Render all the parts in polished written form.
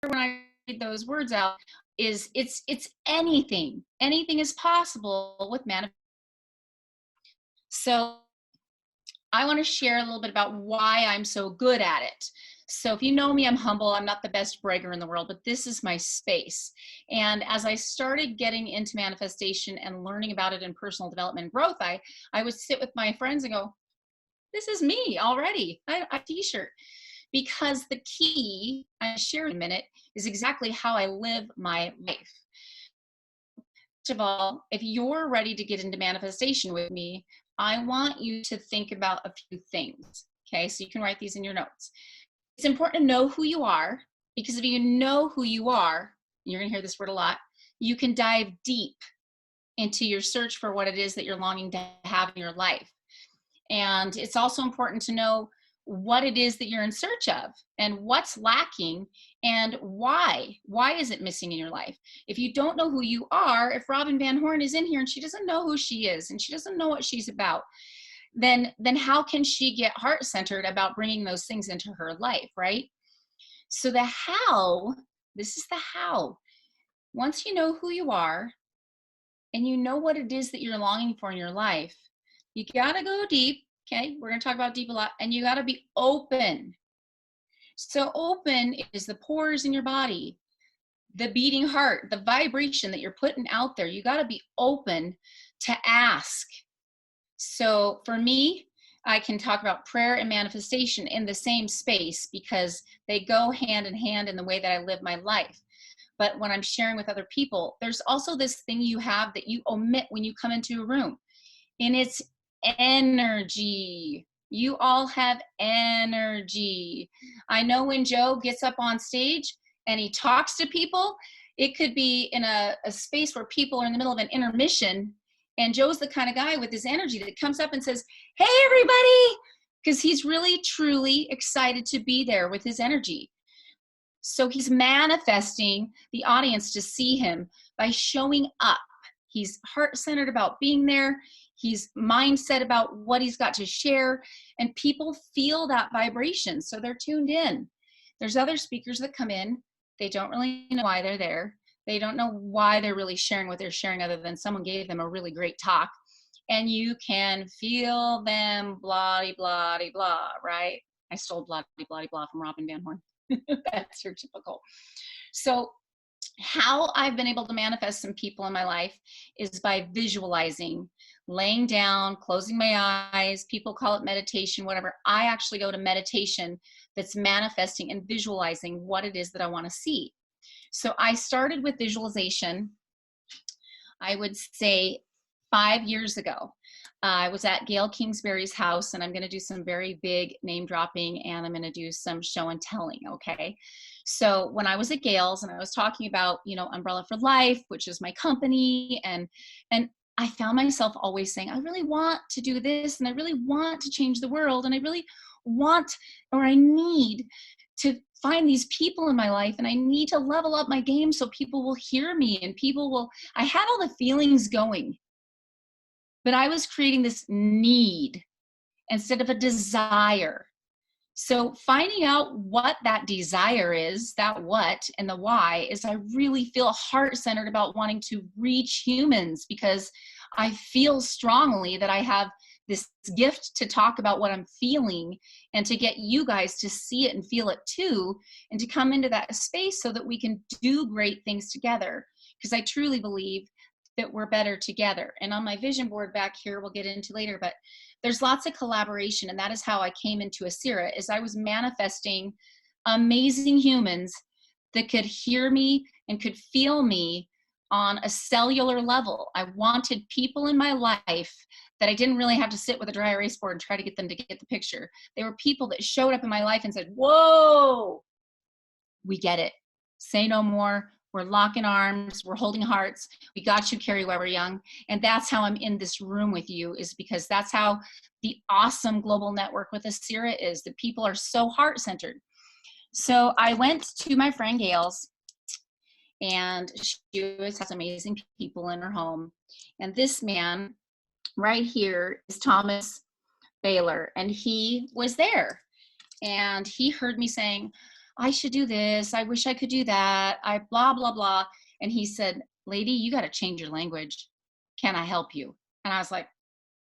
when I read those words out is it's anything. Anything is possible with manifestation. So I want to share a little bit about why I'm so good at it. So if you know me, I'm humble. I'm not the best bragger in the world, but this is my space. And as I started getting into manifestation and learning about it in personal development and growth, I would sit with my friends and go, this is me already. I have a t-shirt. Because the key I share in a minute is exactly how I live my life. First of all, if you're ready to get into manifestation with me, I want you to think about a few things. Okay, so you can write these in your notes. It's important to know who you are, because if you know who you are, you're going to hear this word a lot, you can dive deep into your search for what it is that you're longing to have in your life. And it's also important to know what it is that you're in search of and what's lacking and why. Why is it missing in your life? If you don't know who you are, if Robin Van Horn is in here and she doesn't know who she is and she doesn't know what she's about, then how can she get heart-centered about bringing those things into her life, right? So the how, this is the how. Once you know who you are and you know what it is that you're longing for in your life, you gotta go deep. Okay, we're going to talk about deep a lot, and you got to be open. So open is the pores in your body, the beating heart, the vibration that you're putting out there. You got to be open to ask. So for me, I can talk about prayer and manifestation in the same space because they go hand in hand in the way that I live my life. But when I'm sharing with other people, there's also this thing you have that you omit when you come into a room, and it's energy. You all have energy. I know when Joe gets up on stage and he talks to people, it could be in a space where people are in the middle of an intermission, and Joe's the kind of guy with his energy that comes up and says, hey, everybody, because he's really, truly excited to be there with his energy. So he's manifesting the audience to see him by showing up. He's heart-centered about being there. He's mindset about what he's got to share, and people feel that vibration, so they're tuned in. There's other speakers that come in. They don't really know why they're there. They don't know why they're really sharing what they're sharing other than someone gave them a really great talk, and you can feel them blah, blah, blah, right? I stole blah, blah, blah from Robin Van Horn. That's your typical. So how I've been able to manifest some people in my life is by visualizing, laying down, closing my eyes. People call it meditation, whatever. I actually go to meditation that's manifesting and visualizing what it is that I want to see. So I started with visualization, I would say 5 years ago. I was at Gail Kingsbury's house, and I'm going to do some very big name dropping, and I'm going to do some show and telling, okay? So when I was at Gail's and I was talking about, you know, Umbrella for Life, which is my company, and I found myself always saying, I really want to do this, and I really want to change the world, and I really want, or I need to find these people in my life, and I need to level up my game so people will hear me and people will, I had all the feelings going, but I was creating this need instead of a desire. So finding out what that desire is, that what and the why, is I really feel heart-centered about wanting to reach humans, because I feel strongly that I have this gift to talk about what I'm feeling and to get you guys to see it and feel it too, and to come into that space so that we can do great things together, because I truly believe that we're better together. And on my vision board back here, we'll get into later, but there's lots of collaboration, and that is how I came into Asira, is I was manifesting amazing humans that could hear me and could feel me on a cellular level. I wanted people in my life that I didn't really have to sit with a dry erase board and try to get them to get the picture. They were people that showed up in my life and said, whoa, we get it. Say no more. We're locking arms. We're holding hearts. We got you, Kari Weber Young. And that's how I'm in this room with you, is because that's how the awesome global network with Asira is. The people are so heart-centered. So I went to my friend Gail's, and she always has amazing people in her home. And this man right here is Thomas Baylor, and he was there. And he heard me saying, I should do this. I wish I could do that. I blah, blah, blah. And he said, lady, you got to change your language. Can I help you? And I was like,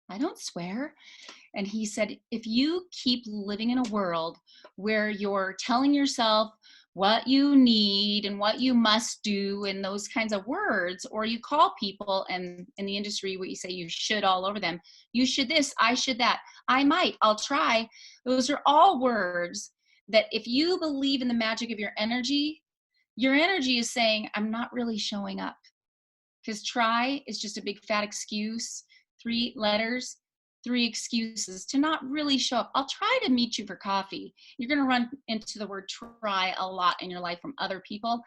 I don't swear. And he said, if you keep living in a world where you're telling yourself what you need and what you must do and those kinds of words, or you call people and in the industry what you say you should all over them, you should this, I should that, I might, I'll try. Those are all words that if you believe in the magic of your energy is saying, I'm not really showing up. Because try is just a big fat excuse, 3 letters, 3 excuses to not really show up. I'll try to meet you for coffee. You're going to run into the word try a lot in your life from other people.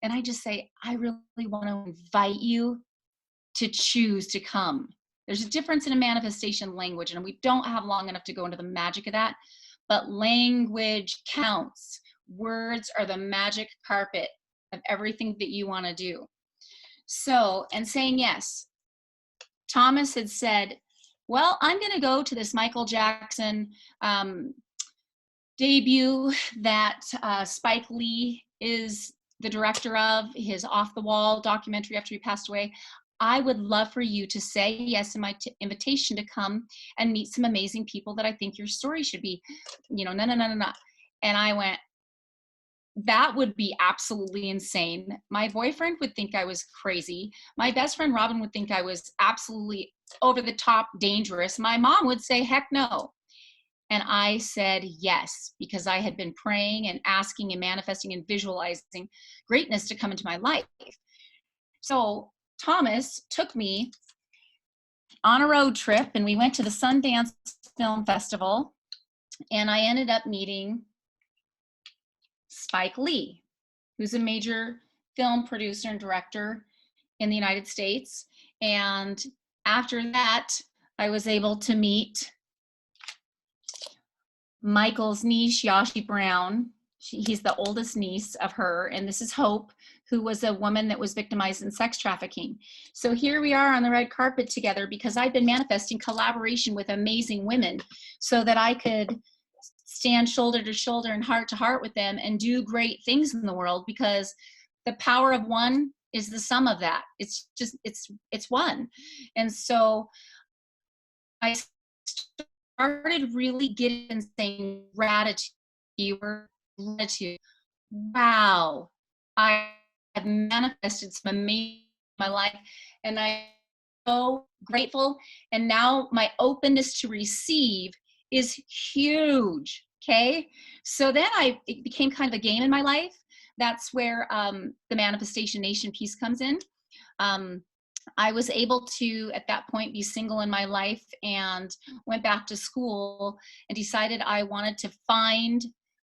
And I just say, I really want to invite you to choose to come. There's a difference in a manifestation language, and we don't have long enough to go into the magic of that, but language counts. Words are the magic carpet of everything that you want to do. So, and saying yes. Thomas had said, well, I'm going to go to this Michael Jackson debut that Spike Lee is the director of, his Off the Wall documentary after he passed away. I would love for you to say yes in my invitation to come and meet some amazing people that I think your story should be, no. And I went, that would be absolutely insane. My boyfriend would think I was crazy. My best friend Robin would think I was absolutely over the top dangerous. My mom would say, heck no. And I said yes, because I had been praying and asking and manifesting and visualizing greatness to come into my life. So Thomas took me on a road trip, and we went to the Sundance Film Festival, and I ended up meeting Spike Lee, who's a major film producer and director in the United States. And after that, I was able to meet Michael's niece, Yashi Brown. He's the oldest niece of her, and this is Hope, who was a woman that was victimized in sex trafficking. So here we are on the red carpet together because I've been manifesting collaboration with amazing women so that I could stand shoulder to shoulder and heart to heart with them and do great things in the world, because the power of one is the sum of that. It's one. And so I started really getting and saying gratitude. Wow, I have manifested some amazing in my life, and I'm so grateful. And now my openness to receive is huge. Okay, so then it became kind of a game in my life. That's where the Manifestation Nation piece comes in. I was able to, at that point, be single in my life and went back to school and decided I wanted to find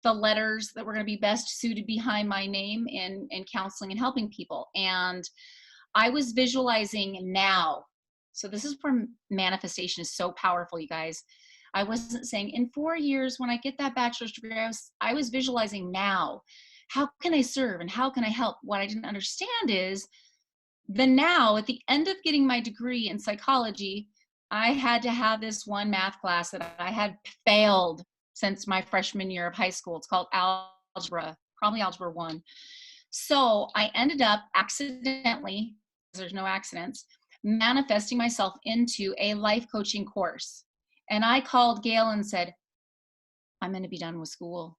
the letters that were going to be best suited behind my name in counseling and helping people. And I was visualizing now. So this is where manifestation is so powerful, you guys. I wasn't saying in 4 years when I get that bachelor's degree, I was visualizing now. How can I serve and how can I help? What I didn't understand is the now, at the end of getting my degree in psychology, I had to have this one math class that I had failed since my freshman year of high school. It's called algebra, probably algebra 1. So I ended up accidentally, there's no accidents, manifesting myself into a life coaching course. And I called Gail and said, I'm going to be done with school.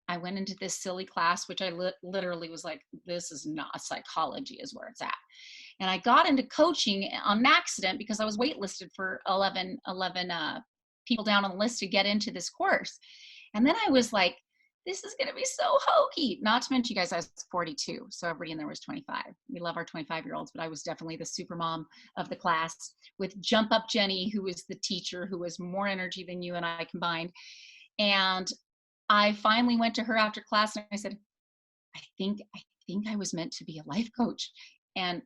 I went into this silly class, which I literally was like, this is not psychology is where it's at. And I got into coaching on an accident because I was waitlisted for 11 people down on the list to get into this course. And then I was like, this is going to be so hokey. Not to mention, you guys, I was 42. So everybody in there was 25. We love our 25-year-olds, but I was definitely the super mom of the class with Jump Up Jenny, who was the teacher, who was more energy than you and I combined. And I finally went to her after class and I said, I think I was meant to be a life coach. And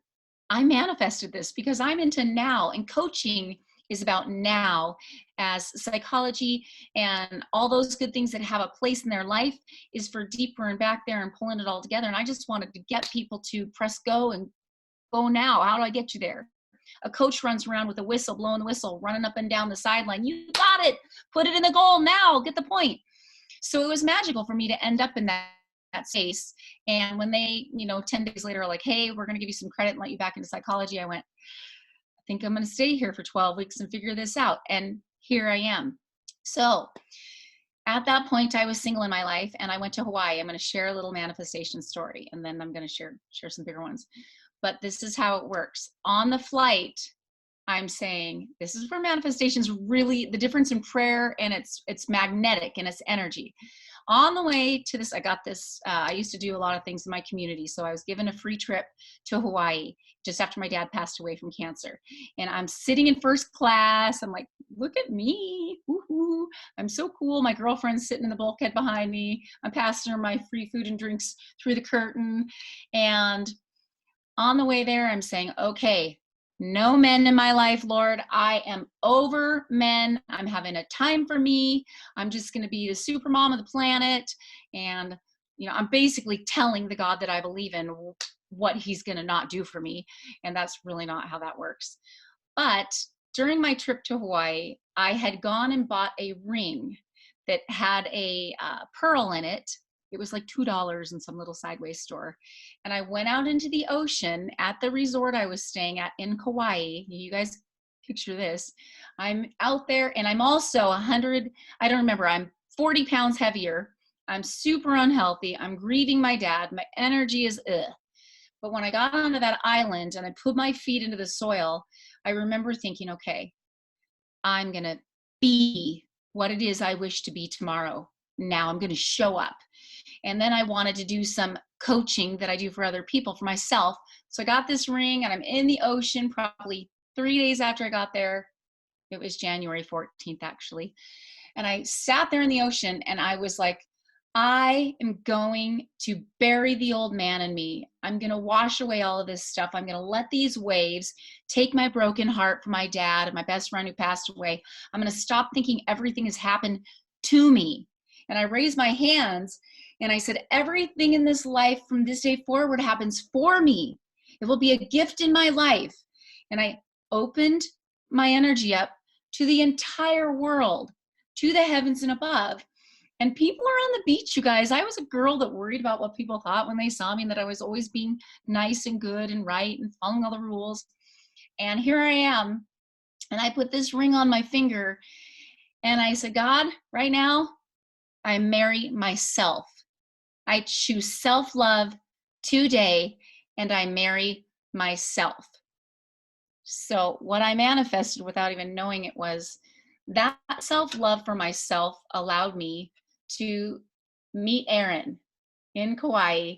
I manifested this because I'm into now, and coaching is about now, as psychology and all those good things that have a place in their life is for deeper and back there and pulling it all together. And I just wanted to get people to press go and go now. How do I get you there? A coach runs around with a whistle, blowing the whistle, running up and down the sideline. You got it. Put it in the goal now. Get the point. So it was magical for me to end up in that space. And when they, 10 days later are like, hey, we're going to give you some credit and let you back into psychology, I went, I think I'm going to stay here for 12 weeks and figure this out. And here I am. So at that point, I was single in my life and I went to Hawaii. I'm going to share a little manifestation story and then I'm going to share some bigger ones. But this is how it works. On the flight, I'm saying this is where manifestations really, the difference in prayer, and it's magnetic and it's energy. On the way to this, I got this, I used to do a lot of things in my community. So I was given a free trip to Hawaii just after my dad passed away from cancer. And I'm sitting in first class. I'm like, look at me. Woohoo. I'm so cool. My girlfriend's sitting in the bulkhead behind me. I'm passing her my free food and drinks through the curtain. And on the way there, I'm saying, okay, no men in my life, Lord. I am over men. I'm having a time for me. I'm just going to be the super mom of the planet. And, I'm basically telling the God that I believe in what he's going to not do for me. And that's really not how that works. But during my trip to Hawaii, I had gone and bought a ring that had a pearl in it. It was like $2 in some little sideways store. And I went out into the ocean at the resort I was staying at in Kauai. You guys picture this. I'm out there and I'm also 100, I don't remember, I'm 40 pounds heavier. I'm super unhealthy. I'm grieving my dad. My energy is ugh. But when I got onto that island and I put my feet into the soil, I remember thinking, okay, I'm going to be what it is I wish to be tomorrow. Now I'm going to show up. And then I wanted to do some coaching that I do for other people, for myself. So I got this ring and I'm in the ocean probably 3 days after I got there. It was January 14th, actually. And I sat there in the ocean and I was like, I am going to bury the old man in me. I'm going to wash away all of this stuff. I'm going to let these waves take my broken heart for my dad and my best friend who passed away. I'm going to stop thinking everything has happened to me. And I raised my hands and I said, everything in this life from this day forward happens for me. It will be a gift in my life. And I opened my energy up to the entire world, to the heavens and above. And people are on the beach, you guys. I was a girl that worried about what people thought when they saw me and that I was always being nice and good and right and following all the rules. And here I am. And I put this ring on my finger and I said, God, right now, I marry myself. I choose self-love today and I marry myself. So what I manifested without even knowing it was that self-love for myself allowed me to meet Aaron in Kauai.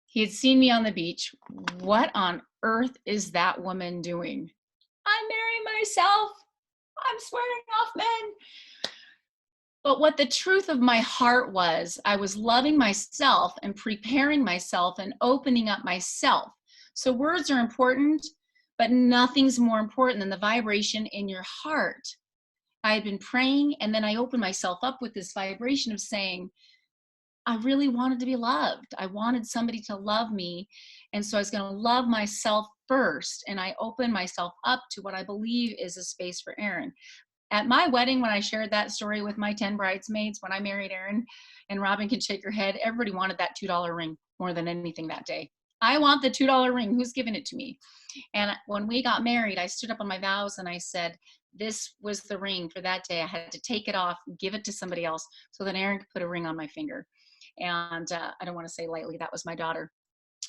He had seen me on the beach. What on earth is that woman doing? I'm marrying myself. I'm swearing off men. But what the truth of my heart was, I was loving myself and preparing myself and opening up myself. So words are important, but nothing's more important than the vibration in your heart. I had been praying and then I opened myself up with this vibration of saying, I really wanted to be loved. I wanted somebody to love me. And so I was going to love myself first. And I opened myself up to what I believe is a space for Aaron. At my wedding, when I shared that story with my 10 bridesmaids, when I married Aaron, and Robin can shake her head, everybody wanted that $2 ring more than anything that day. I want the $2 ring. Who's giving it to me? And when we got married, I stood up on my vows and I said, this was the ring for that day. I had to take it off, give it to somebody else so that Aaron could put a ring on my finger. And I don't want to say lightly, that was my daughter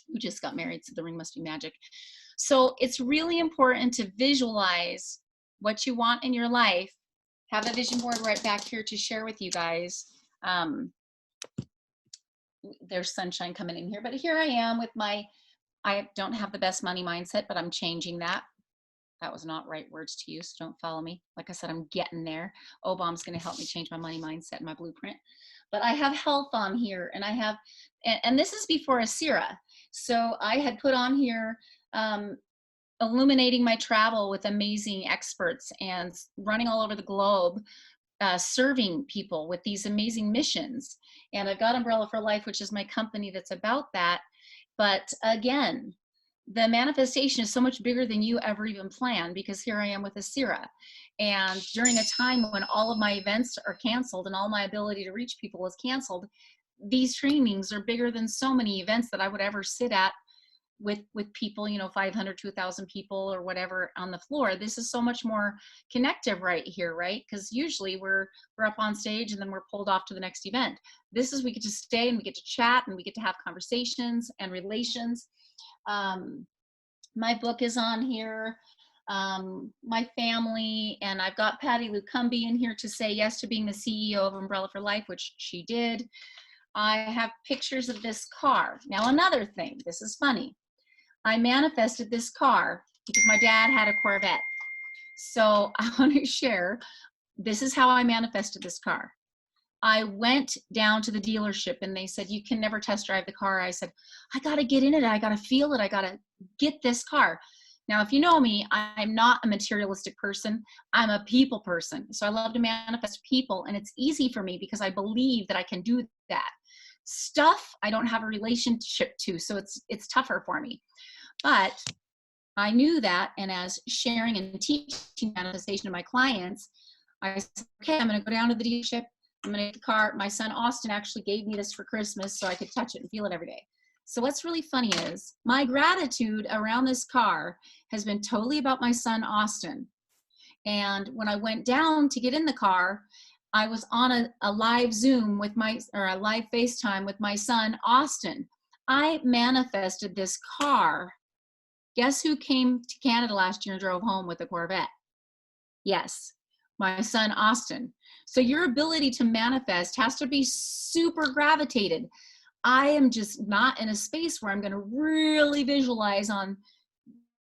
who just got married, so the ring must be magic. So it's really important to visualize what you want in your life. Have a vision board right back here to share with you guys. There's sunshine coming in here, but here I am with I don't have the best money mindset, but I'm changing that. That was not right words to use, so don't follow me. Like I said, I'm getting there. Obam's going to help me change my money mindset and my blueprint. But I have health on here, and I have, and this is before Asira. So I had put on here illuminating my travel with amazing experts and running all over the globe, serving people with these amazing missions. And I've got Umbrella for Life, which is my company that's about that. But again, the manifestation is so much bigger than you ever even planned, because here I am with Asira. And during a time when all of my events are canceled and all my ability to reach people is canceled, these trainings are bigger than so many events that I would ever sit at with people, 500 to 1,000 people or whatever on the floor. This is so much more connective right here, right? Because usually we're up on stage and then we're pulled off to the next event. This is, we get to stay and we get to chat and we get to have conversations and relations. My book is on here, my family, and I've got Patty Lucumbi in here to say yes to being the CEO of Umbrella for Life, which she did. I have pictures of this car. Now, another thing, this is funny. I manifested this car because my dad had a Corvette. So I want to share, this is how I manifested this car. I went down to the dealership and they said, you can never test drive the car. I said, I got to get in it. I got to feel it. I got to get this car. Now, if you know me, I'm not a materialistic person. I'm a people person. So I love to manifest people, and it's easy for me because I believe that I can do that. Stuff I don't have a relationship to, so it's tougher for me. But I knew that, and as sharing and teaching manifestation to my clients, I said, okay, I'm going to go down to the dealership. I'm going to get the car. My son Austin actually gave me this for Christmas so I could touch it and feel it every day. So what's really funny is my gratitude around this car has been totally about my son Austin. And when I went down to get in the car, I was on a live Zoom with a live FaceTime with my son Austin. I manifested this car. Guess who came to Canada last year and drove home with a Corvette? Yes, my son Austin. So your ability to manifest has to be super gravitated. I am just not in a space where I'm going to really visualize on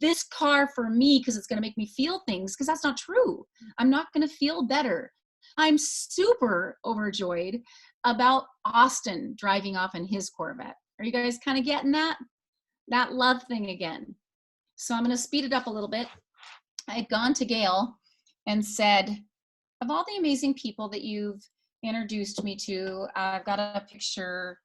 this car for me because it's going to make me feel things, because that's not true. I'm not going to feel better. I'm super overjoyed about Austin driving off in his Corvette. Are you guys kind of getting that love thing again? So I'm going to speed it up a little bit. I had gone to Gail and said, of all the amazing people that you've introduced me to, I've got a picture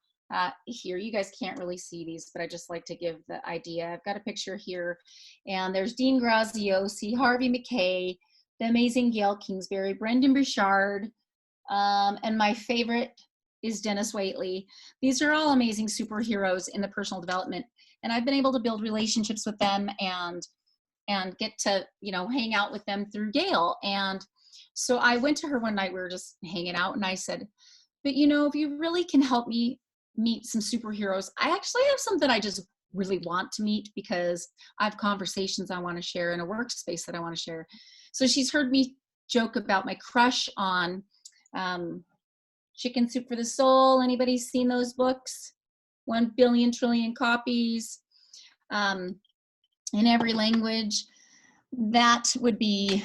here. You guys can't really see these, but I just like to give the idea. I've got a picture here, and there's Dean Graziosi, Harvey McKay, the amazing Gail Kingsbury, Brendan Burchard, and my favorite is Dennis Waitley. These are all amazing superheroes in the personal development, and I've been able to build relationships with them and get to hang out with them through Gail. And so I went to her one night, we were just hanging out, and I said, but if you really can help me meet some superheroes, I actually have something I just really want to meet, because I have conversations I want to share in a workspace that I want to share. So she's heard me joke about my crush on Chicken Soup for the Soul. Anybody seen those books? 1 billion trillion copies in every language. That would be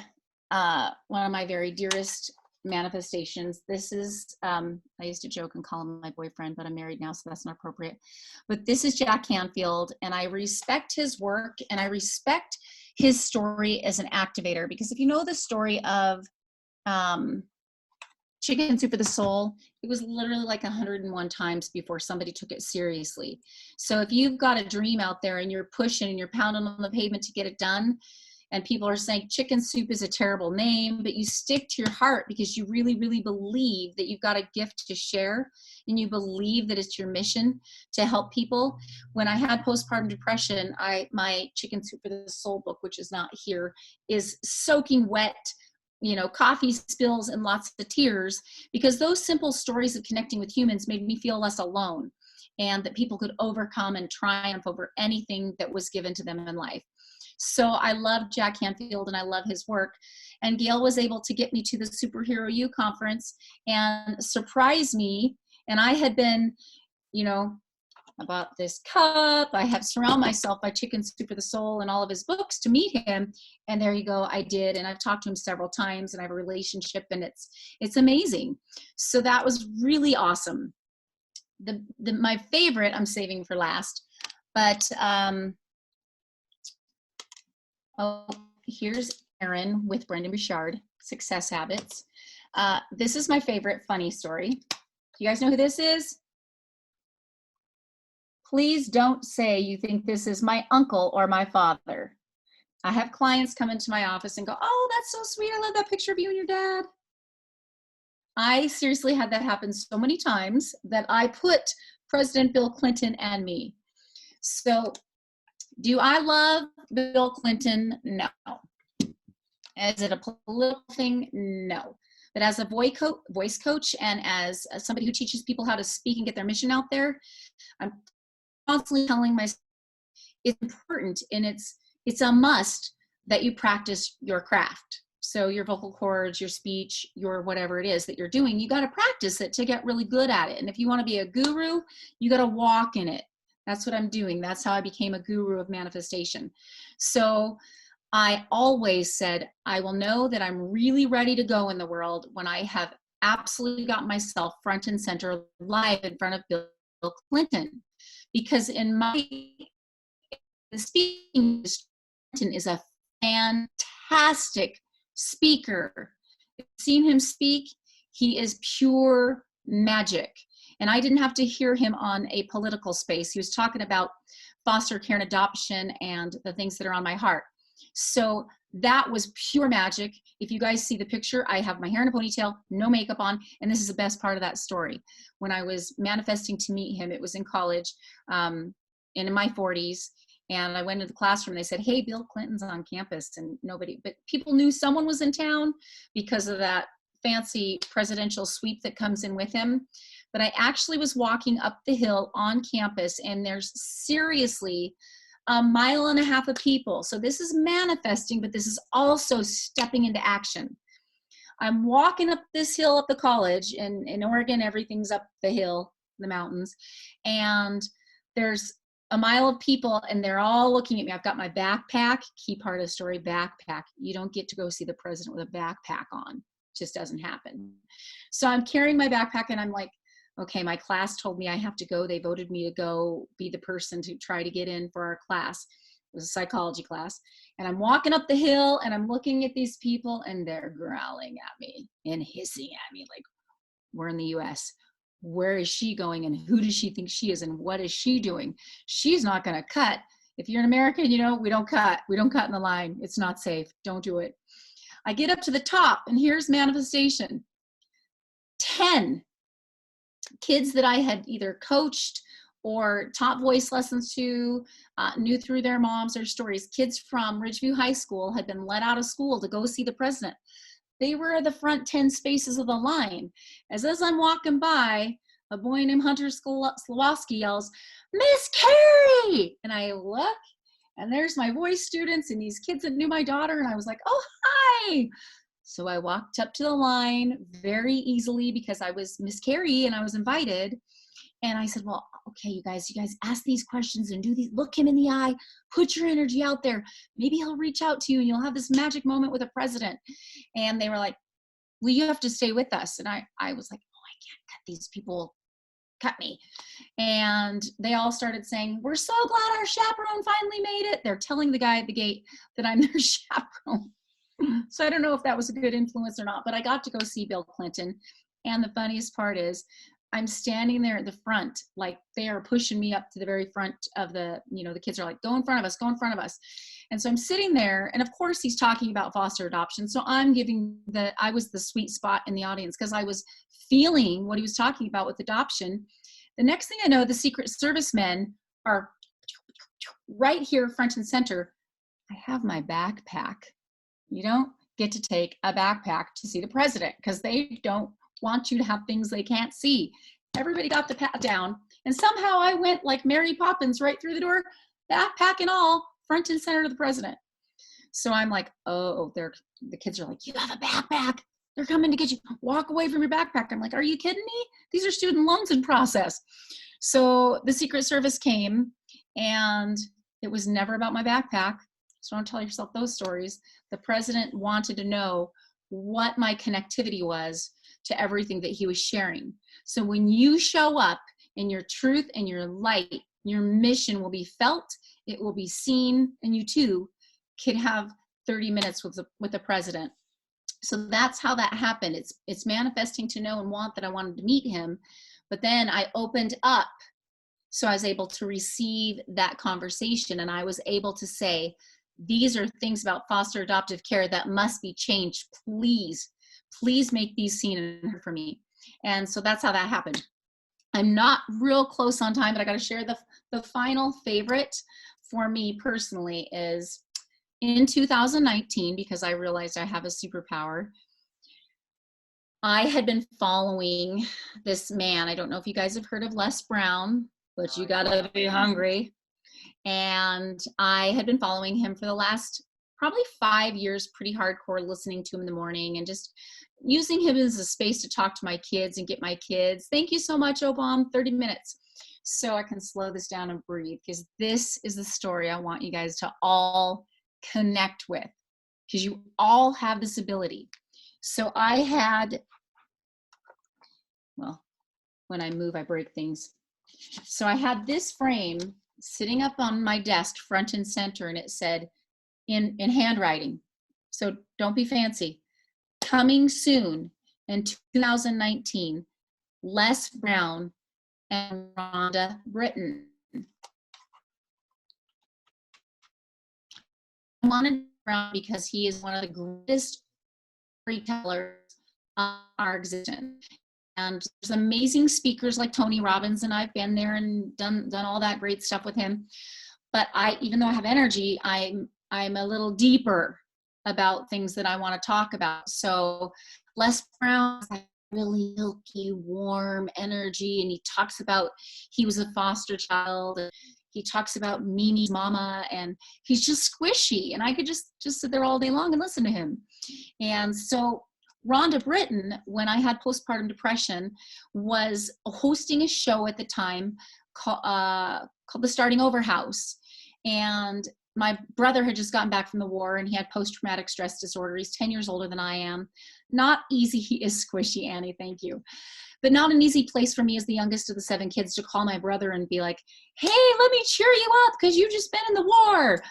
one of my very dearest manifestations. This is, I used to joke and call him my boyfriend, but I'm married now, so that's not appropriate. But this is Jack Canfield, and I respect his work, and I respect his story as an activator, because if you know the story of Chicken Soup for the Soul, it was literally like 101 times before somebody took it seriously. So if you've got a dream out there and you're pushing and you're pounding on the pavement to get it done, and people are saying chicken soup is a terrible name, but you stick to your heart because you really, really believe that you've got a gift to share, and you believe that it's your mission to help people. When I had postpartum depression, my Chicken Soup for the Soul book, which is not here, is soaking wet, coffee spills and lots of tears, because those simple stories of connecting with humans made me feel less alone, and that people could overcome and triumph over anything that was given to them in life. So I love Jack Canfield and I love his work. And Gail was able to get me to the Superhero U conference and surprise me. And I had been, about this cup. I have surrounded myself by Chicken Soup for the Soul and all of his books to meet him. And there you go, I did. And I've talked to him several times, and I have a relationship, and it's amazing. So that was really awesome. My favorite I'm saving for last, but here's Erin with Brendan Burchard, Success Habits. This is my favorite funny story. Do you guys know who this is? Please don't say you think this is my uncle or my father. I have clients come into my office and go, oh, that's so sweet. I love that picture of you and your dad. I seriously had that happen so many times that I put President Bill Clinton and me. So do I love Bill Clinton? No. Is it a political thing? No. But as a voice coach and as somebody who teaches people how to speak and get their mission out there, I'm constantly telling myself it's important, and it's a must that you practice your craft. So your vocal cords, your speech, your whatever it is that you're doing, you got to practice it to get really good at it. And if you want to be a guru, you got to walk in it. That's what I'm doing. That's how I became a guru of manifestation. So I always said, I will know that I'm really ready to go in the world when I have absolutely got myself front and center live in front of Bill Clinton. Because in my speaking, Clinton is a fantastic speaker. I've seen him speak. He is pure magic. And I didn't have to hear him on a political space. He was talking about foster care and adoption and the things that are on my heart. So that was pure magic. If you guys see the picture, I have my hair in a ponytail, no makeup on, and this is the best part of that story. When I was manifesting to meet him, it was in college, and in my 40s, and I went into the classroom and they said, hey, Bill Clinton's on campus, and nobody, but people knew someone was in town because of that fancy presidential sweep that comes in with him. But I actually was walking up the hill on campus, and there's seriously a mile and a half of people. So this is manifesting, but this is also stepping into action. I'm walking up this hill up the college, and in Oregon, everything's up the hill, the mountains, and there's a mile of people, and they're all looking at me. I've got my backpack, key part of the story, backpack. You don't get to go see the president with a backpack on. It just doesn't happen. So I'm carrying my backpack, and I'm like, okay, my class told me I have to go. They voted me to go be the person to try to get in for our class. It was a psychology class. And I'm walking up the hill, and I'm looking at these people, and they're growling at me and hissing at me like, we're in the US. Where is she going, and who does she think she is, and what is she doing? She's not going to cut. If you're an American, you know, we don't cut. We don't cut in the line. It's not safe. Don't do it. I get up to the top, and here's manifestation. 10 kids that I had either coached or taught voice lessons to, knew through their moms their stories. Kids from Ridgeview High School had been let out of school to go see the president. They were the front 10 spaces of the line. As I'm walking by, a boy named Hunter Slawowski yells, Miss Kari! And I look, and there's my voice students and these kids that knew my daughter, and I was like, oh, hi! So I walked up to the line very easily because I was Miss Kari and I was invited. And I said, well, okay, you guys ask these questions and do these, look him in the eye, put your energy out there. Maybe he'll reach out to you and you'll have this magic moment with a president. And they were like, well, you have to stay with us. And I was like, oh, I can't cut these people, cut me. And they all started saying, we're so glad our chaperone finally made it. They're telling the guy at the gate that I'm their chaperone. So I don't know if that was a good influence or not, but I got to go see Bill Clinton. And the funniest part is I'm standing there at the front, like they are pushing me up to the very front of the, you know, the kids are like, go in front of us, go in front of us. And so I'm sitting there, and of course he's talking about foster adoption. So I'm I was the sweet spot in the audience because I was feeling what he was talking about with adoption. The next thing I know, the Secret Service men are right here front and center. I have my backpack. You don't get to take a backpack to see the president because they don't want you to have things they can't see. Everybody got the pat down, and somehow I went like Mary Poppins right through the door, backpack and all, front and center to the president. So I'm like, oh, the kids are like, you have a backpack. They're coming to get you. Walk away from your backpack. I'm like, are you kidding me? These are student loans in process. So the Secret Service came, and it was never about my backpack. So don't tell yourself those stories. The president wanted to know what my connectivity was to everything that he was sharing. So when you show up in your truth and your light, your mission will be felt, it will be seen, and you too could have 30 minutes with the president. So that's how that happened. It's manifesting to know and want that I wanted to meet him, but then I opened up. So I was able to receive that conversation, and I was able to say, these are things about foster adoptive care that must be changed. Please make these seen and heard for me. And so that's how that happened. I'm not real close on time, but I got to share the final favorite for me personally is in 2019, because I realized I have a superpower. I had been following this man. I don't know if you guys have heard of Les Brown, but you gotta be hungry. And I had been following him for the last probably 5 years, pretty hardcore, listening to him in the morning and just using him as a space to talk to my kids and get my kids. Thank you so much, Obama, 30 minutes. So I can slow this down and breathe, because this is the story I want you guys to all connect with, because you all have this ability. So I had, well, when I move, I break things. So I had this frame sitting up on my desk, front and center, and it said in handwriting, so don't be fancy, coming soon in 2019, Les Brown and Rhonda Britton. I wanted Brown because he is one of the greatest storytellers of our existence. And there's amazing speakers like Tony Robbins, and I've been there and done all that great stuff with him. But even though I have energy, I'm a little deeper about things that I want to talk about. So Les Brown has really milky, warm energy, and he talks about he was a foster child. And he talks about Mimi's mama, and he's just squishy, and I could just sit there all day long and listen to him. And so Rhonda Britton, when I had postpartum depression, was hosting a show at the time called The Starting Over House. And my brother had just gotten back from the war, and he had post-traumatic stress disorder. He's 10 years older than I am. Not easy. He is squishy, Annie, thank you. But not an easy place for me as the youngest of the 7 kids to call my brother and be like, hey, let me cheer you up because you've just been in the war.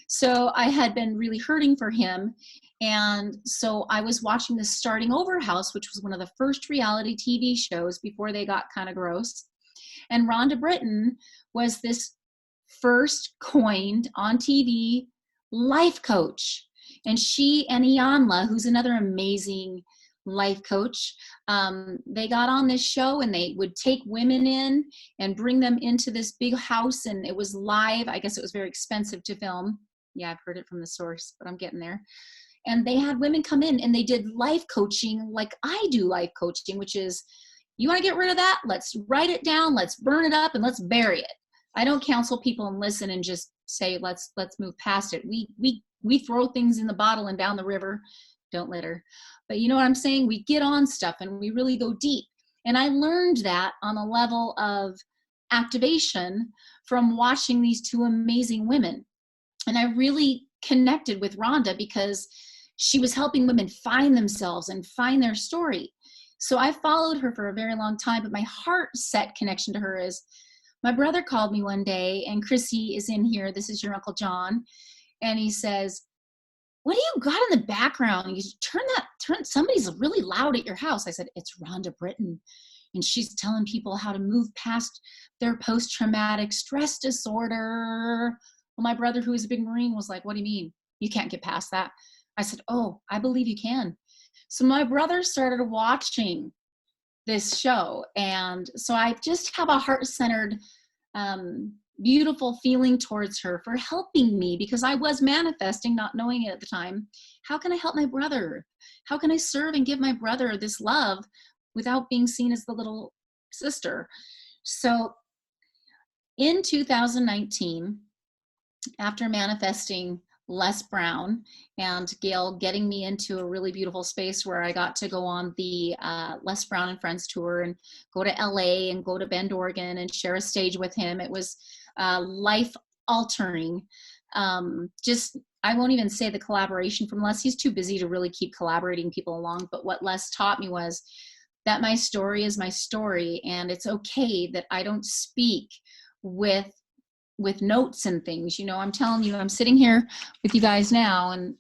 So I had been really hurting for him. And so I was watching this Starting Over House, which was one of the first reality TV shows before they got kind of gross. And Rhonda Britton was this first coined on TV life coach. And she and Iyanla, who's another amazing life coach, they got on this show, and they would take women in and bring them into this big house, and it was live. I guess it was very expensive to film. Yeah, I've heard it from the source, but I'm getting there. And they had women come in and they did life coaching like I do life coaching, which is, you want to get rid of that? Let's write it down, let's burn it up, and let's bury it. I don't counsel people and listen and just say, let's move past it. We throw things in the bottle and down the river. Don't litter. But you know what I'm saying? We get on stuff and we really go deep. And I learned that on a level of activation from watching these 2 amazing women. And I really connected with Rhonda because she was helping women find themselves and find their story. So I followed her for a very long time, but my heart set connection to her is, my brother called me one day, and Chrissy is in here. This is your Uncle John. And he says, what do you got in the background? And he turn, somebody's really loud at your house. I said, it's Rhonda Britton. And she's telling people how to move past their post-traumatic stress disorder. Well, my brother, who is a big Marine, was like, what do you mean? You can't get past that. I said, oh, I believe you can. So my brother started watching this show. And so I just have a heart-centered, beautiful feeling towards her for helping me, because I was manifesting, not knowing it at the time. How can I help my brother? How can I serve and give my brother this love without being seen as the little sister? So in 2019, after manifesting Les Brown and Gail getting me into a really beautiful space where I got to go on the Les Brown and Friends tour and go to LA and go to Bend, Oregon and share a stage with him. It was life altering. I won't even say the collaboration from Les. He's too busy to really keep collaborating people along. But what Les taught me was that my story is my story, and it's okay that I don't speak with notes and things. You know, I'm telling you, I'm sitting here with you guys now, and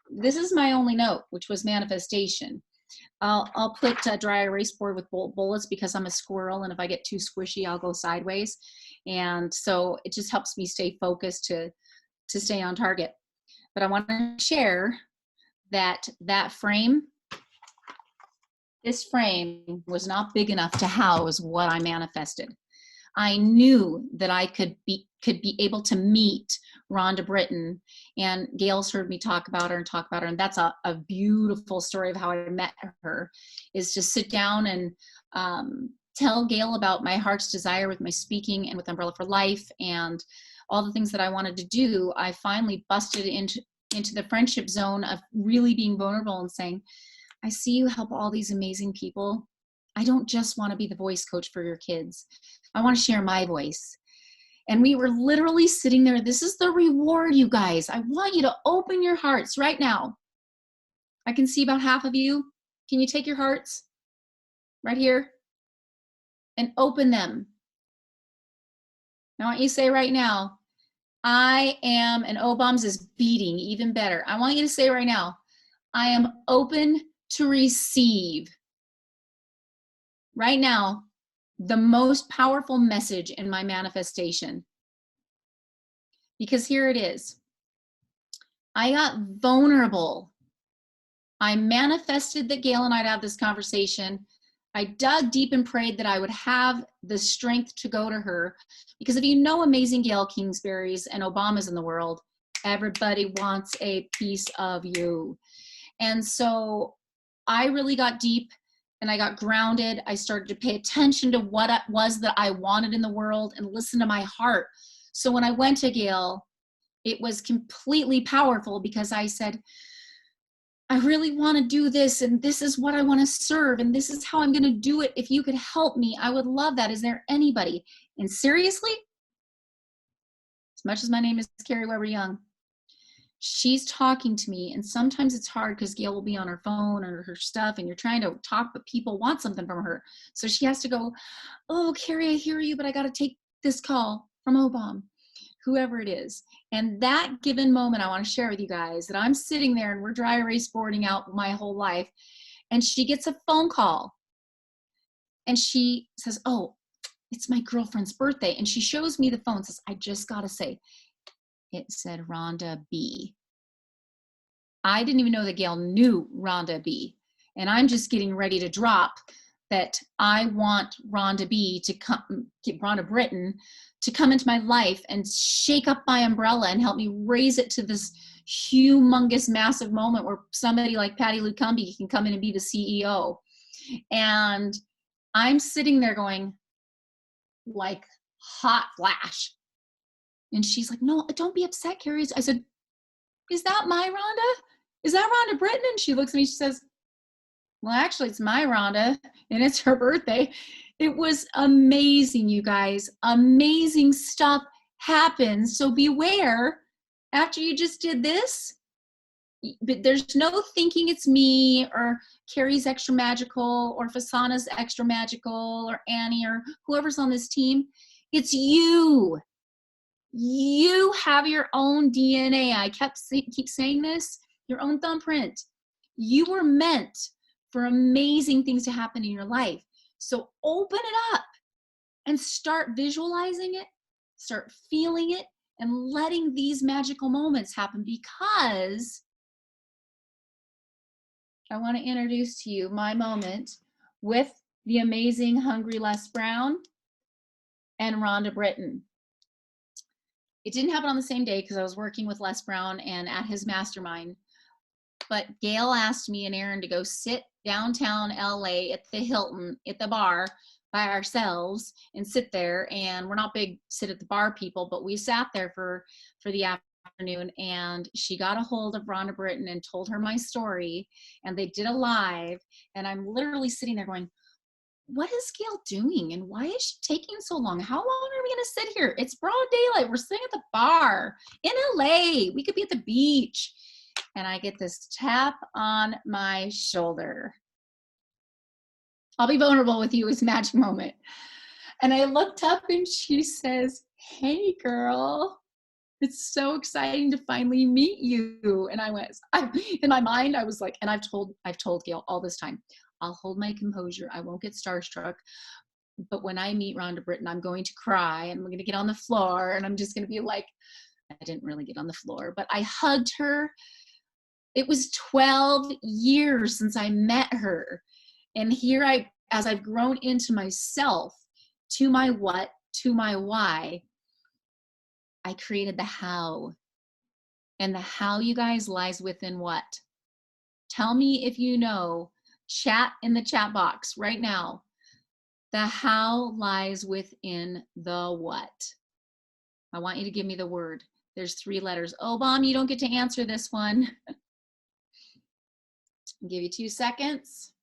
this is my only note, which was manifestation. I'll put a dry erase board with bullets because I'm a squirrel, and if I get too squishy, I'll go sideways. And so it just helps me stay focused to stay on target. But I want to share that this frame was not big enough to house what I manifested. I knew that I could be able to meet Rhonda Britton, and Gail's heard me talk about her, and that's a beautiful story of how I met her, is to sit down and tell Gail about my heart's desire with my speaking and with Umbrella for Life and all the things that I wanted to do. I finally busted into the friendship zone of really being vulnerable and saying, I see you help all these amazing people. I don't just want to be the voice coach for your kids. I want to share my voice. And we were literally sitting there. This is the reward, you guys. I want you to open your hearts right now. I can see about half of you. Can you take your hearts right here and open them? I want you to say right now, I am, and O-Bombs is beating even better. I want you to say right now, I am open to receive. Right now, the most powerful message in my manifestation. Because here it is. I got vulnerable. I manifested that Gail and I'd have this conversation. I dug deep and prayed that I would have the strength to go to her. Because if you know amazing Gail Kingsbury's and Obama's in the world, everybody wants a piece of you. And so I really got deep and I got grounded. I started to pay attention to what it was that I wanted in the world and listen to my heart. So when I went to Gail, it was completely powerful because I said, I really want to do this, and this is what I want to serve, and this is how I'm going to do it. If you could help me, I would love that. Is there anybody? And seriously, as much as my name is Kari Weber Young, she's talking to me, and sometimes it's hard because Gail will be on her phone or her stuff, and you're trying to talk, but people want something from her. So she has to go, oh, Kari, I hear you, but I got to take this call from OBOM, whoever it is. And that given moment, I want to share with you guys that I'm sitting there and we're dry erase boarding out my whole life. And she gets a phone call and she says, oh, it's my girlfriend's birthday. And she shows me the phone and says, I just got to say, it said Rhonda B. I didn't even know that Gail knew Rhonda B. And I'm just getting ready to drop that I want Rhonda B to come, get Rhonda Britton to come into my life and shake up my umbrella and help me raise it to this humongous, massive moment where somebody like Patty Lucumbi can come in and be the CEO. And I'm sitting there going, like hot flash. And she's like, no, don't be upset, Kari. I said, is that my Rhonda? Is that Rhonda Britton? And she looks at me, she says, well, actually, it's my Rhonda, and it's her birthday. It was amazing, you guys. Amazing stuff happens. So beware after you just did this. But there's no thinking it's me or Kari's extra magical or Fasana's extra magical or Annie or whoever's on this team. It's you. You have your own DNA. I keep saying this, your own thumbprint. You were meant for amazing things to happen in your life. So open it up and start visualizing it, start feeling it, and letting these magical moments happen, because I want to introduce to you my moment with the amazing Hungry Les Brown and Rhonda Britton. It didn't happen on the same day because I was working with Les Brown and at his mastermind. But Gail asked me and Aaron to go sit downtown LA at the Hilton at the bar by ourselves and sit there. And we're not big sit at the bar people, but we sat there for the afternoon. And she got a hold of Rhonda Britton and told her my story. And they did a live. And I'm literally sitting there going, what is Gail doing? And why is she taking so long? How long are we going to sit here? It's broad daylight. We're sitting at the bar in LA. We could be at the beach. And I get this tap on my shoulder. I'll be vulnerable with you. It's a magic moment. And I looked up and she says, hey girl, it's so exciting to finally meet you. And in my mind, I was like, and I've told Gail all this time, I'll hold my composure. I won't get starstruck. But when I meet Rhonda Britton, I'm going to cry and I'm going to get on the floor and I'm just going to be like, I didn't really get on the floor, but I hugged her. It was 12 years since I met her. And here as I've grown into myself, to my what, to my why, I created the how. And the how, you guys, lies within what? Tell me if you know. Chat in the chat box right now. The how lies within the what. I want you to give me the word. There's 3 letters. Oh, Mom, you don't get to answer this one. I'll give you 2 seconds.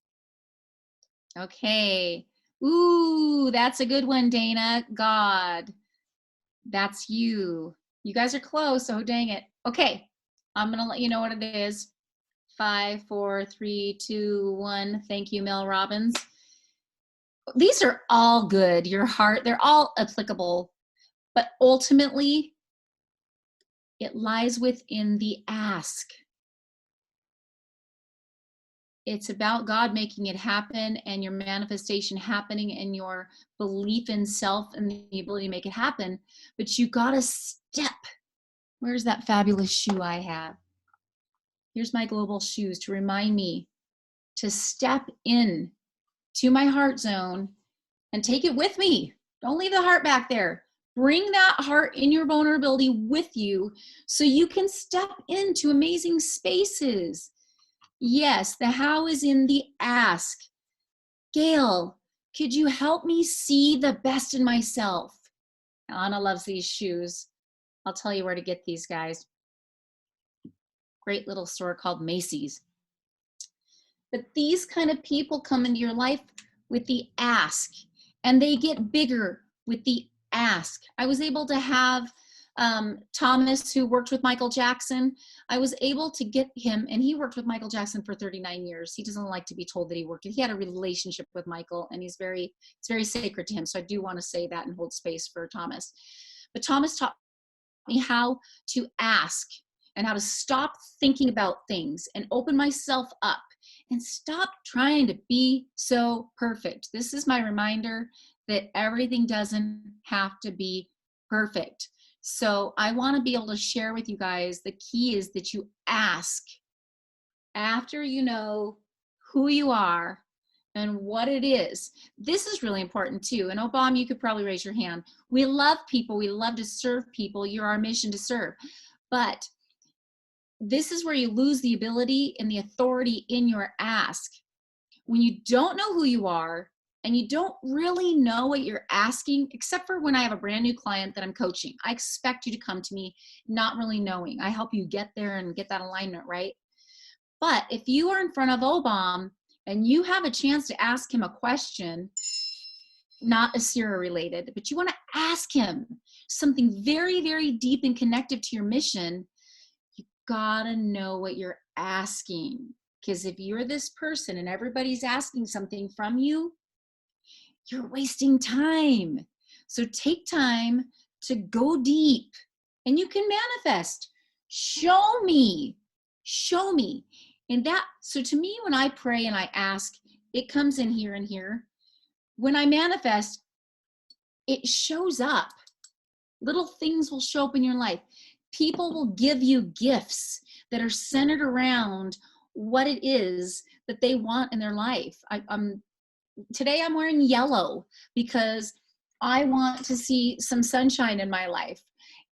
Okay. Ooh, that's a good one, Dana. God. That's you. You guys are close, oh dang it. Okay, I'm gonna let you know what it is. 5, 4, 3, 2, 1. Thank you, Mel Robbins. These are all good. Your heart, they're all applicable, but ultimately, it lies within the ask. It's about God making it happen and your manifestation happening and your belief in self and the ability to make it happen. But you gotta step. Where's that fabulous shoe I have? Here's my global shoes to remind me to step in to my heart zone and take it with me. Don't leave the heart back there. Bring that heart in your vulnerability with you so you can step into amazing spaces. Yes, the how is in the ask. Gail, could you help me see the best in myself? Anna loves these shoes. I'll tell you where to get these, guys. Great little store called Macy's. But these kind of people come into your life with the ask, and they get bigger with the ask. I was able to have Thomas, who worked with Michael Jackson. I was able to get him, and he worked with Michael Jackson for 39 years. He doesn't like to be told that he worked. He had a relationship with Michael, and it's very sacred to him. So I do want to say that and hold space for Thomas. But Thomas taught me how to ask and how to stop thinking about things and open myself up and stop trying to be so perfect. This is my reminder that everything doesn't have to be perfect. So I want to be able to share with you guys, the key is that you ask after you know who you are and what it is. This is really important too. And Obama, you could probably raise your hand. We love people. We love to serve people. You're our mission to serve. But this is where you lose the ability and the authority in your ask. When you don't know who you are and you don't really know what you're asking, except for when I have a brand new client that I'm coaching, I expect you to come to me not really knowing. I help you get there and get that alignment right. But if you are in front of Obama and you have a chance to ask him a question, not Asira related, but you want to ask him something very, very deep and connected to your mission, you gotta know what you're asking. Because if you're this person and everybody's asking something from you, you're wasting time. So take time to go deep and you can manifest. Show me. And that, so to me, when I pray and I ask, it comes in here and here. When I manifest, it shows up. Little things will show up in your life. People will give you gifts that are centered around what it is that they want in their life. Today I'm wearing yellow because I want to see some sunshine in my life.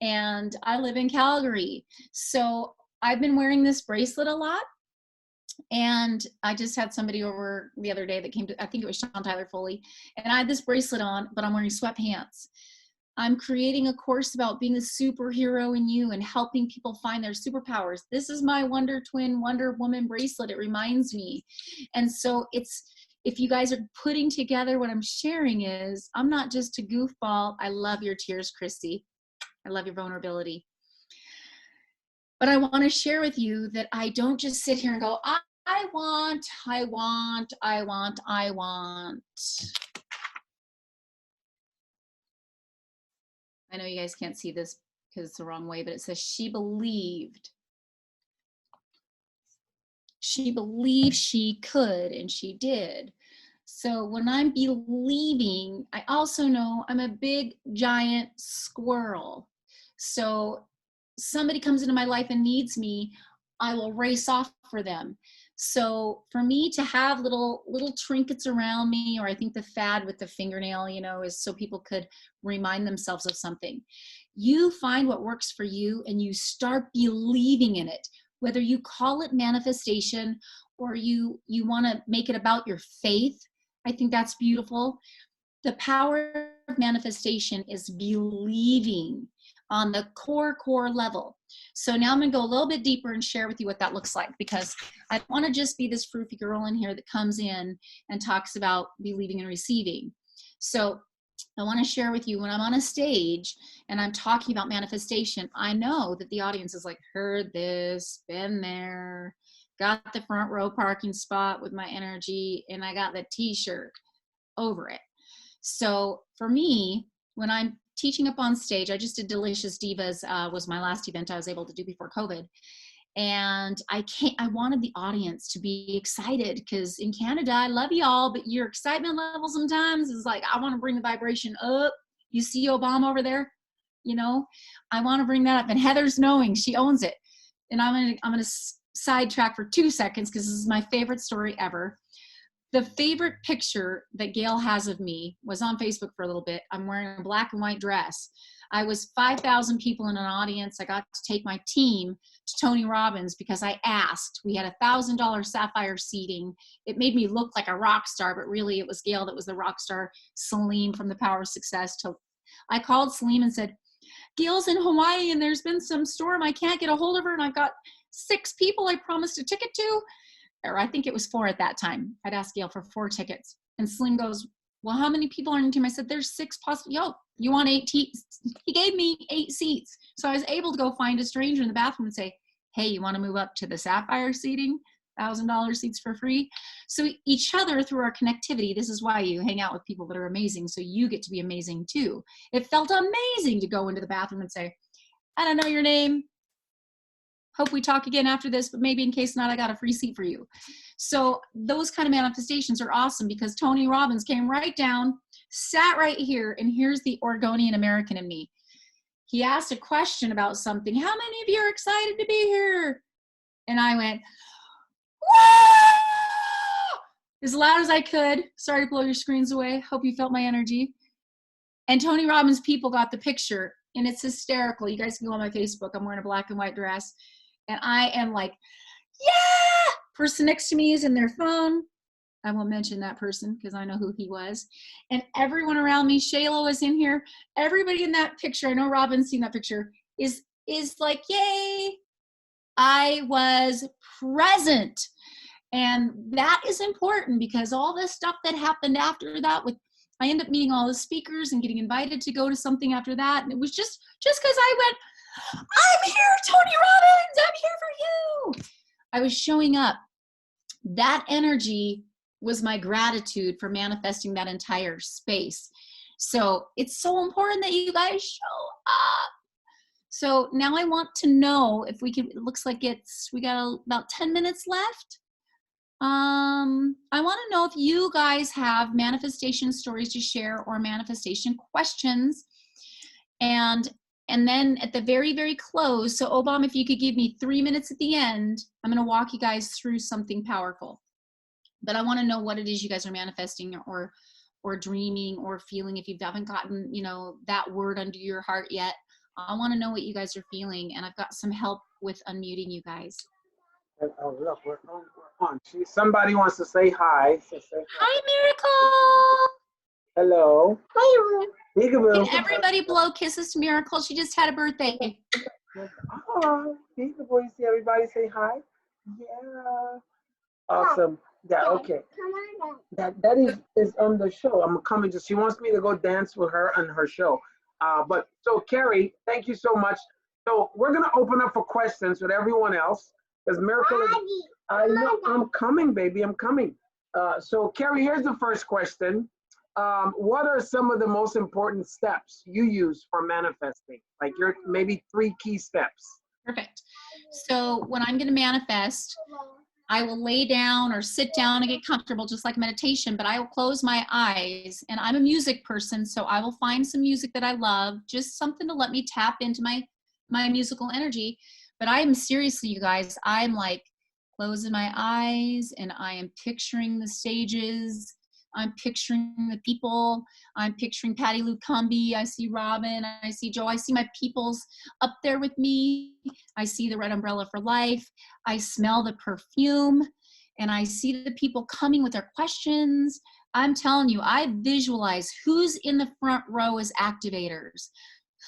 And I live in Calgary. So I've been wearing this bracelet a lot. And I just had somebody over the other day that came to, I think it was Sean Tyler Foley, and I had this bracelet on, but I'm wearing sweatpants. I'm creating a course about being a superhero in you and helping people find their superpowers. This is my Wonder Twin Wonder Woman bracelet. It reminds me. And so if you guys are putting together what I'm sharing is, I'm not just a goofball. I love your tears, Christy. I love your vulnerability. But I want to share with you that I don't just sit here and go, I want. I know you guys can't see this because it's the wrong way, but it says she believed. She believed she could, and she did. So when I'm believing, I also know I'm a big, giant squirrel. So somebody comes into my life and needs me, I will race off for them. So for me to have little trinkets around me, or I think the fad with the fingernail, you know, is so people could remind themselves of something. You find what works for you and you start believing in it, whether you call it manifestation or you want to make it about your faith. I think that's beautiful. The power of manifestation is believing on the core level. So now I'm going to go a little bit deeper and share with you what that looks like, because I don't want to just be this froofy girl in here that comes in and talks about believing and receiving. So I want to share with you, when I'm on a stage and I'm talking about manifestation, I know that the audience is like, heard this, been there, got the front row parking spot with my energy, and I got the t-shirt over it. So for me, when I'm teaching up on stage, I just did Delicious Divas, was my last event I was able to do before COVID. And I wanted the audience to be excited, because in Canada, I love y'all, but your excitement level sometimes is like, I want to bring the vibration up. You see Obama over there? You know, I want to bring that up. And Heather's knowing, she owns it. And I'm going to sidetrack for 2 seconds, because this is my favorite story ever. The favorite picture that Gail has of me was on Facebook for a little bit. I'm wearing a black and white dress. I was 5,000 people in an audience. I got to take my team to Tony Robbins because I asked. We had $1,000 sapphire seating. It made me look like a rock star, but really it was Gail that was the rock star. Celine from The Power of Success. I called Celine and said, Gail's in Hawaii and there's been some storm. I can't get a hold of her, and I've got 6 people I promised a ticket to. Or I think it was 4 at that time. I'd asked Gail for 4 tickets. And Celine goes, well, how many people are in your team? I said, there's 6 possible. Yo, you want 8 seats? He gave me 8 seats. So I was able to go find a stranger in the bathroom and say, hey, you want to move up to the sapphire seating? $1,000 seats for free. So each other, through our connectivity, this is why you hang out with people that are amazing, so you get to be amazing too. It felt amazing to go into the bathroom and say, I don't know your name. Hope we talk again after this, but maybe in case not, I got a free seat for you. So those kind of manifestations are awesome, because Tony Robbins came right down, sat right here, and here's the Oregonian American in me. He asked a question about something. How many of you are excited to be here? And I went, whoa! As loud as I could. Sorry to blow your screens away. Hope you felt my energy. And Tony Robbins people got the picture, and it's hysterical. You guys can go on my Facebook. I'm wearing a black and white dress. And I am like, yeah! Person next to me is in their phone. I won't mention that person because I know who he was. And everyone around me, Shayla was in here. Everybody in that picture, I know Robin's seen that picture, is like, yay! I was present. And that is important, because all this stuff that happened after that, I ended up meeting all the speakers and getting invited to go to something after that. And it was just because I went, I'm here, Tony Robbins, I'm here for you. I was showing up. That energy was my gratitude for manifesting that entire space. So it's so important that you guys show up. So now I want to know if we can, it looks like we got about 10 minutes left. I want to know if you guys have manifestation stories to share or manifestation questions. And then at the very, very close, so Obama, if you could give me 3 minutes at the end, I'm going to walk you guys through something powerful. But I want to know what it is you guys are manifesting or dreaming or feeling. If you haven't gotten, that word under your heart yet, I want to know what you guys are feeling. And I've got some help with unmuting you guys. Oh, look, we're on. Somebody wants to say hi. So say hi, Miracle. Hello. Hi. Peekaboo. Can everybody blow kisses to Miracle? She just had a birthday. Oh, Peekaboo. You see everybody say hi? Yeah. Awesome. Yeah, okay. That is on the show. I'm coming. She wants me to go dance with her on her show. But so Kari, thank you so much. So we're gonna open up for questions with everyone else. Because Miracle is, I know, I'm coming, baby, I'm coming. So Kari, here's the first question. What are some of the most important steps you use for manifesting? Like your maybe 3 key steps. Perfect. So when I'm gonna manifest, I will lay down or sit down and get comfortable, just like meditation, but I will close my eyes. And I'm a music person, so I will find some music that I love, just something to let me tap into my my musical energy. But I am seriously, you guys, I'm like closing my eyes and I am picturing the stages. I'm picturing the people. I'm picturing Patty Lou Cumby. I see Robin. I see Joe. I see my peoples up there with me. I see the Red Umbrella for Life. I smell the perfume and I see the people coming with their questions. I'm telling you, I visualize who's in the front row as activators,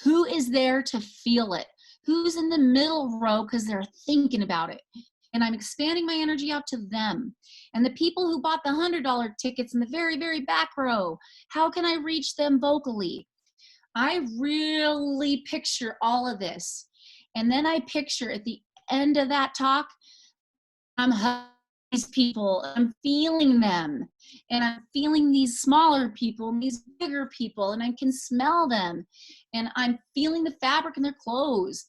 who is there to feel it, who's in the middle row because they're thinking about it. And I'm expanding my energy out to them. And the people who bought the $100 tickets in the very, very back row, how can I reach them vocally? I really picture all of this. And then I picture at the end of that talk, I'm hugging these people, I'm feeling them, and I'm feeling these smaller people and these bigger people, and I can smell them, and I'm feeling the fabric in their clothes.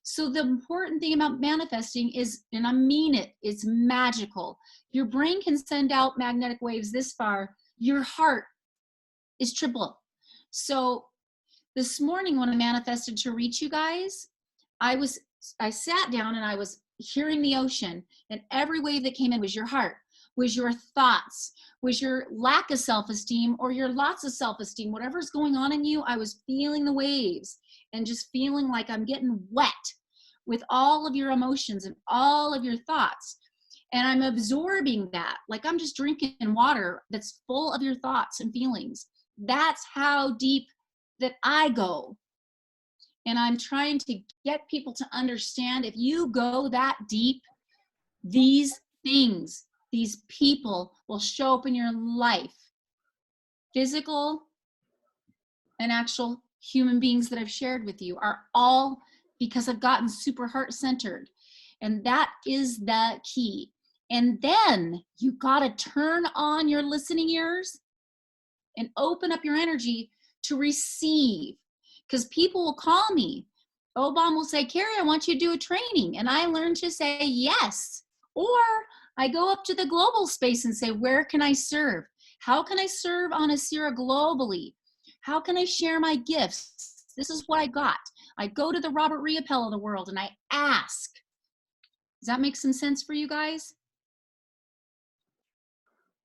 So the important thing about manifesting is, and I mean it, it's magical. Your brain can send out magnetic waves this far. Your heart is triple. So this morning when I manifested to reach you guys, I sat down and I was hearing the ocean, and every wave that came in was your heart, was your thoughts, was your lack of self-esteem or your lots of self-esteem, whatever's going on in you. I was feeling the waves and just feeling like I'm getting wet with all of your emotions and all of your thoughts. And I'm absorbing that like I'm just drinking water that's full of your thoughts and feelings. That's how deep that I go. And I'm trying to get people to understand, if you go that deep, these things, these people will show up in your life. Physical and actual human beings that I've shared with you are all because I've gotten super heart-centered. And that is the key. And then you got to turn on your listening ears and open up your energy to receive. Because people will call me. Obama will say, Kari, I want you to do a training. And I learn to say yes. Or I go up to the global space and say, where can I serve? How can I serve on Asira globally? How can I share my gifts? This is what I got. I go to the Robert Riopel of the world and I ask. Does that make some sense for you guys?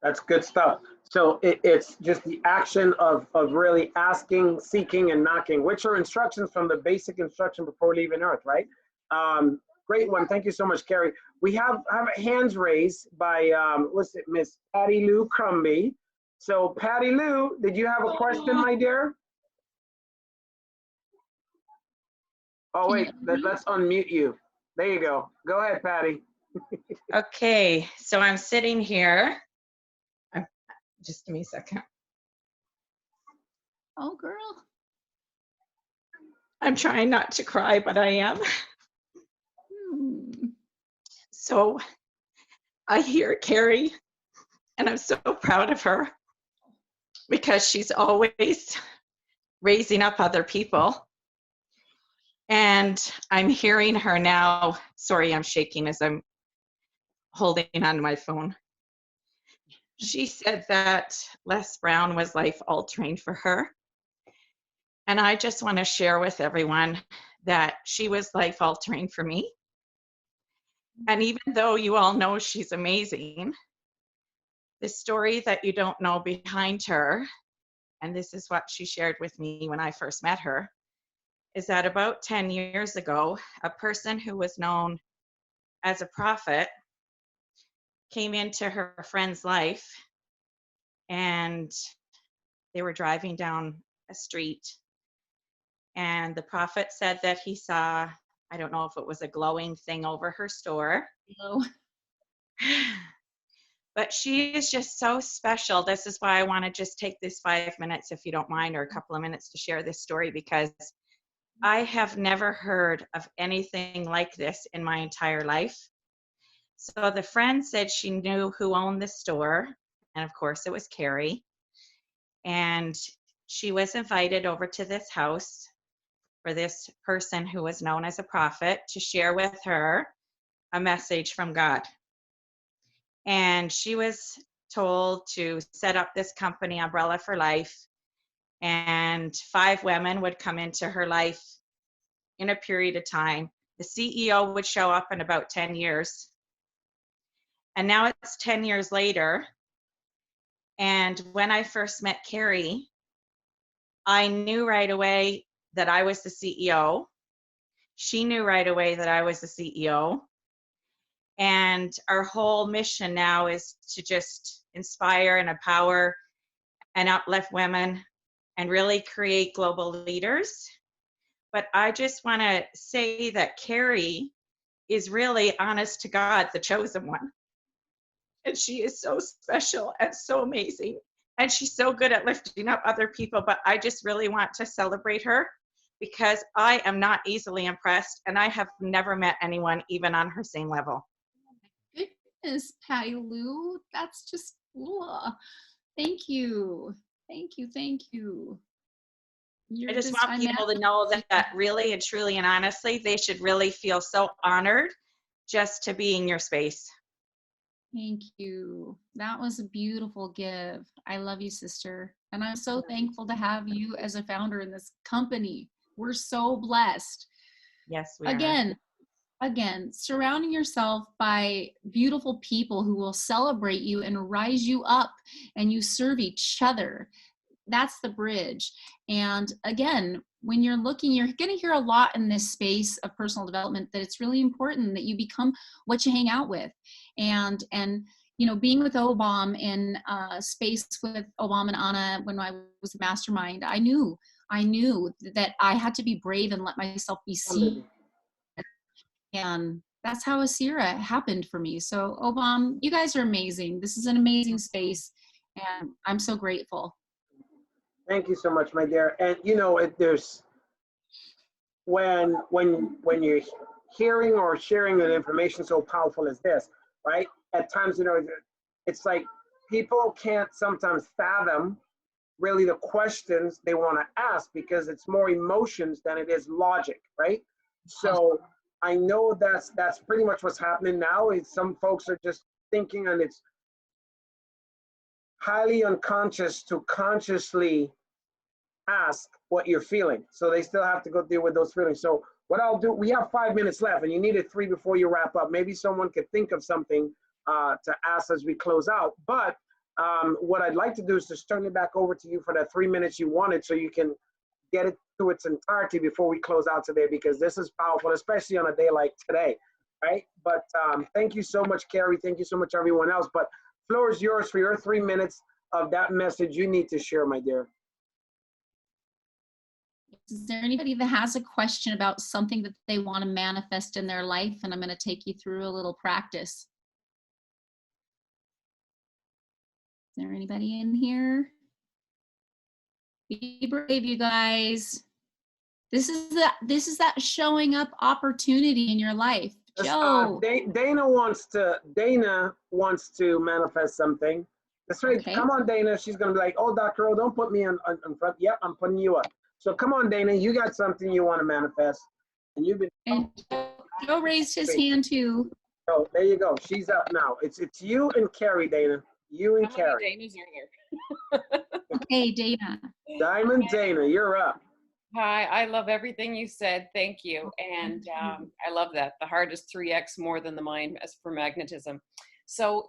That's good stuff. So it's just the action of really asking, seeking, and knocking, which are instructions from the basic instruction before leaving Earth, right? Great one. Thank you so much, Kari. We have hands raised by, what's it, Miss Patty Lou Crumby. So Patty Lou, did you have a question, my dear? Oh, wait, let's unmute you. There you go. Go ahead, Patty. Okay, so I'm sitting here. Just give me a second. Oh, girl. I'm trying not to cry, but I am. So I hear Kari, and I'm so proud of her because she's always raising up other people. And I'm hearing her now. Sorry, I'm shaking as I'm holding on my phone. She said that Les Brown was life-altering for her. And I just want to share with everyone that she was life-altering for me. And even though you all know she's amazing, the story that you don't know behind her, and this is what she shared with me when I first met her, is that about 10 years ago, a person who was known as a prophet came into her friend's life, and they were driving down a street, and the prophet said that he saw, I don't know if it was a glowing thing over her store. No. But she is just so special. This is why I want to just take this 5 minutes, if you don't mind, or a couple of minutes to share this story, because I have never heard of anything like this in my entire life. So the friend said she knew who owned the store, and of course it was Kari. And she was invited over to this house for this person who was known as a prophet to share with her a message from God. And she was told to set up this company, Umbrella for Life, and 5 women would come into her life in a period of time. The CEO would show up in about 10 years. And now it's 10 years later. And when I first met Kari, I knew right away that I was the CEO. She knew right away that I was the CEO. And our whole mission now is to just inspire and empower and uplift women and really create global leaders. But I just want to say that Kari is really, honest to God, the chosen one. And she is so special and so amazing. And she's so good at lifting up other people. But I just really want to celebrate her because I am not easily impressed. And I have never met anyone even on her same level. Goodness, Patty Lou, that's just, thank you. Thank you. Thank you. I just want people to know that really and truly and honestly, they should really feel so honored just to be in your space. Thank you. That was a beautiful give. I love you, sister. And I'm so thankful to have you as a founder in this company. We're so blessed. Yes, we Again, surrounding yourself by beautiful people who will celebrate you and rise you up, and you serve each other. That's the bridge. And again, when you're looking, you're going to hear a lot in this space of personal development that it's really important that you become what you hang out with. And you know, being with Obam in space with Obam and Anna when I was a mastermind, I knew that I had to be brave and let myself be seen. And that's how Asira happened for me. So Obam, you guys are amazing. This is an amazing space, and I'm so grateful. Thank you so much, my dear. And you know, there's when you're hearing or sharing an information so powerful as this, right? At times, you know, it's like people can't sometimes fathom really the questions they want to ask because it's more emotions than it is logic, right? So I know that's pretty much what's happening now. Is some folks are just thinking, and it's highly unconscious to consciously ask what you're feeling. So they still have to go deal with those feelings. So what I'll do, we have 5 minutes left and you needed 3 before you wrap up. Maybe someone could think of something to ask as we close out. But what I'd like to do is just turn it back over to you for that 3 minutes you wanted so you can get it to its entirety before we close out today, because this is powerful, especially on a day like today, right? But thank you so much, Kari. Thank you so much, everyone else. But floor is yours for your 3 minutes of that message you need to share, my dear. Is there anybody that has a question about something that they want to manifest in their life? And I'm going to take you through a little practice. Is there anybody in here? Be brave, you guys. This is that showing up opportunity in your life. Joe. Dana wants to manifest something. That's right. Okay. Come on, Dana. She's going to be like, oh, Dr. O, don't put me in front. Yep, I'm putting you up. So come on, Dana, you got something you want to manifest. And you've been. And Joe raised his hand too. Oh, there you go. She's up now. It's you and Kari, Dana. You and Kari. How many Danas are there? Hey, Dana. Diamond Dana, you're up. Hi, I love everything you said. Thank you. And I love that. The heart is 3x more than the mind as for magnetism. So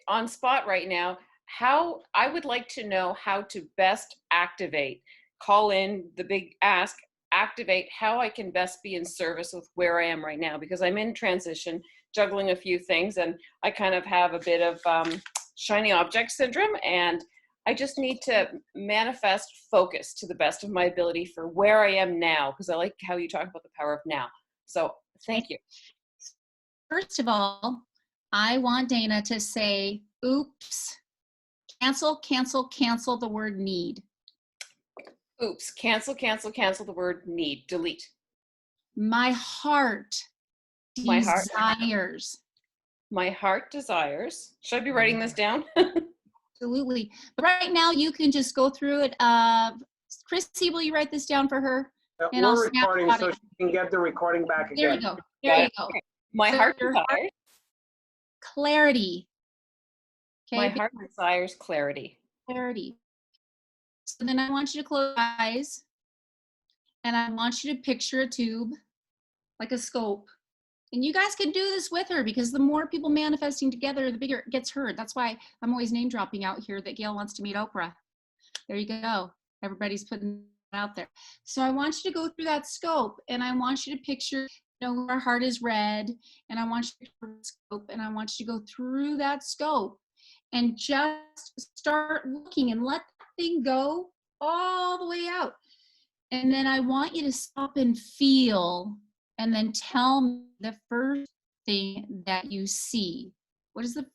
on spot right now, how I would like to know how to best activate, call in the big ask, activate how I can best be in service with where I am right now, because I'm in transition, juggling a few things, and I kind of have a bit of shiny object syndrome, and I just need to manifest focus to the best of my ability for where I am now, because I like how you talk about the power of now. So thank you. First of all, I want Dana to say, oops, cancel the word need. Oops, cancel the word need, delete. My heart desires. My heart desires. Should I be writing this down? Absolutely. But right now you can just go through it. Chrissy, will you write this down for her? And we're recording so she can get the recording back again. There you go. There you go. Okay. My heart desires. Clarity. Okay. My heart desires clarity. Clarity. So then I want you to close your eyes And I want you to picture a tube, like a scope. And you guys can do this with her, because the more people manifesting together, the bigger it gets heard. That's why I'm always name dropping out here that Gail wants to meet Oprah. There you go. Everybody's putting it out there. So I want you to go through that scope, and I want you to picture, our heart is red, and I want you to picture the scope, and I want you to go through that scope and just start looking and let that thing go all the way out. And then I want you to stop and feel, and then tell me the first thing that you see. What is the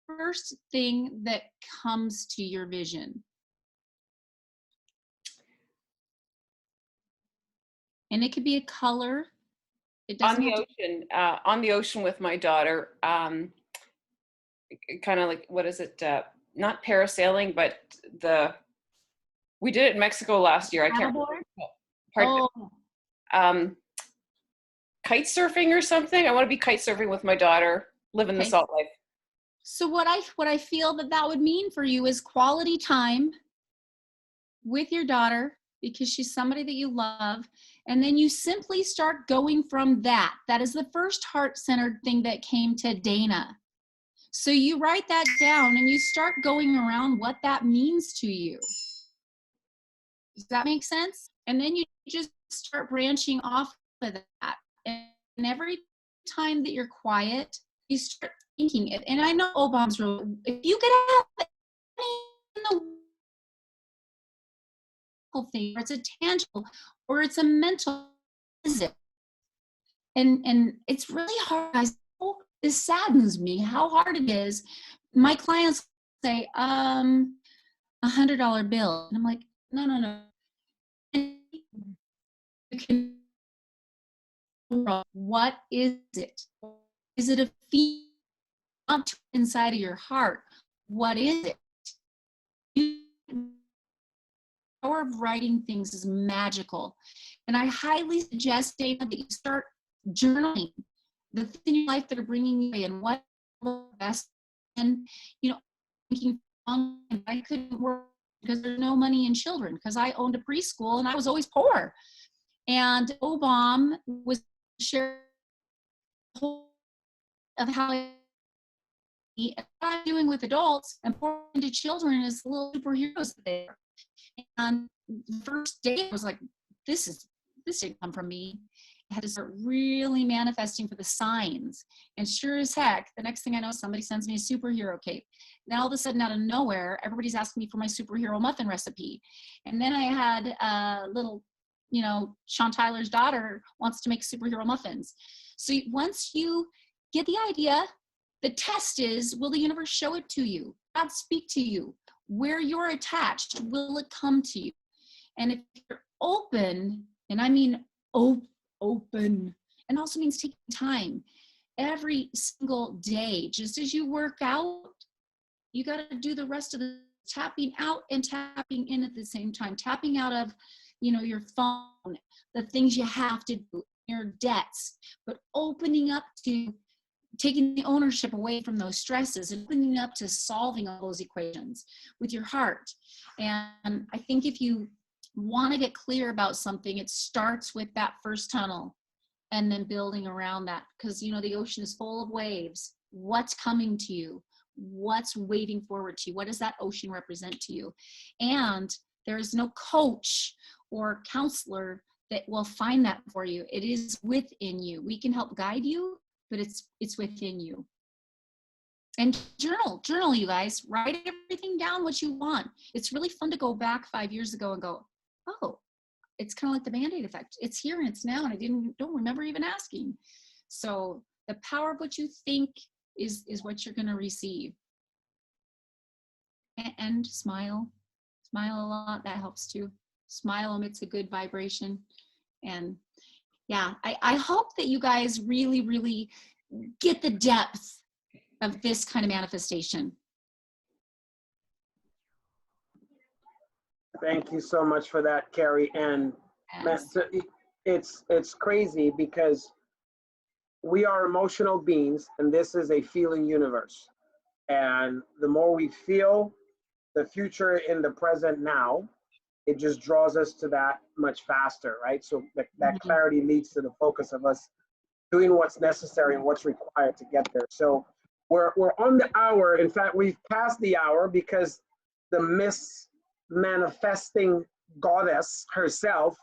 first thing that comes to your vision? And it could be a color. It doesn't have to- On the ocean with my daughter, kind of like, what is it? Not parasailing, but we did it in Mexico last year. I can't remember. Oh. Kite surfing or something. I want to be kite surfing with my daughter, living the Okay. salt life. So what I feel that would mean for you is quality time with your daughter, because she's somebody that you love. And then you simply start going from that. That is the first heart-centered thing that came to Dana. So you write that down and you start going around what that means to you. Does that make sense? And then you just start branching off of that. And every time that you're quiet, you start thinking it. And I know Obama's rule, if you could have any in the thing, or it's a tangible, or it's a mental, is it? And it's really hard, guys. This saddens me how hard it is. My clients say, $100 bill. And I'm like, no. You can, what is it? Is it a feeling up inside of your heart? What is it? The power of writing things is magical. And I highly suggest, Dana, that you start journaling the things in your life that are bringing you in, what the best. And, thinking, I couldn't work because there's no money in children, because I owned a preschool and I was always poor. And Obama was sharing of how I'm doing with adults and pouring into children as little superheroes there. And the first day I was like, this didn't come from me. I had to start really manifesting for the signs. And sure as heck, the next thing I know, somebody sends me a superhero cape. Then all of a sudden, out of nowhere, everybody's asking me for my superhero muffin recipe. And then I had a little, Sean Tyler's daughter wants to make superhero muffins. So once you get the idea, the test is, will the universe show it to you? God speak to you? Where you're attached, will it come to you? And if you're open, and I mean open, and also means taking time every single day, just as you work out, you got to do the rest of the tapping out and tapping in at the same time, tapping out of, your phone, the things you have to do, your debts, but opening up to taking the ownership away from those stresses and opening up to solving all those equations with your heart. And I think if you want to get clear about something, it starts with that first tunnel and then building around that, because the ocean is full of waves. What's coming to you? What's waving forward to you? What does that ocean represent to you? And there is no coach or counselor that will find that for you. It is within you. We can help guide you, but it's within you. And journal, you guys. Write everything down what you want. It's really fun to go back 5 years ago and go, oh, it's kind of like the Band-Aid effect. It's here and it's now, and I don't remember even asking. So the power of what you think is what you're going to receive. And smile a lot. That helps too. Smile emits a good vibration. And yeah, I hope that you guys really, really get the depth of this kind of manifestation. Thank you so much for that, Kari. And Yes. it's crazy because we are emotional beings, and this is a feeling universe. And the more we feel the future in the present now, it just draws us to that much faster, right? So that clarity leads to the focus of us doing what's necessary and what's required to get there. So we're on the hour. In fact, we've passed the hour because the Miss Manifesting Goddess herself